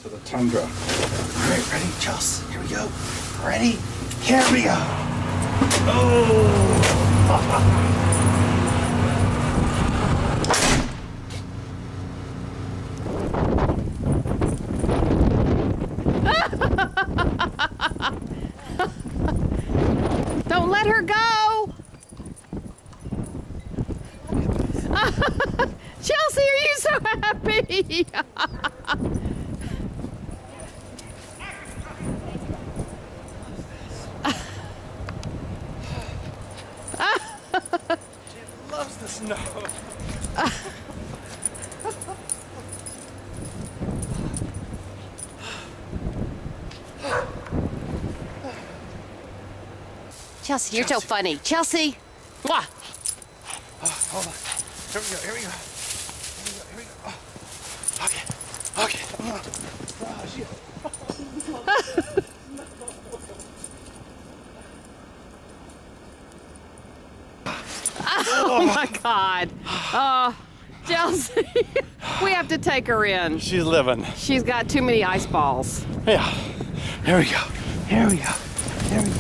to the tundra. All right, ready, Chelsea? Here we go. Ready? Here we go. Oh! Don't let her go! Chelsea, are you so happy? She loves the snow. Chelsea, you're so funny. Chelsea! Mwah. Hold on. Here we go, here we go. Here we go, Oh. Okay, okay. Oh, shit. Oh my God. Chelsea, we have to take her in. She's living. She's got too many ice balls. Yeah. Here we go. Here we go. Here we go.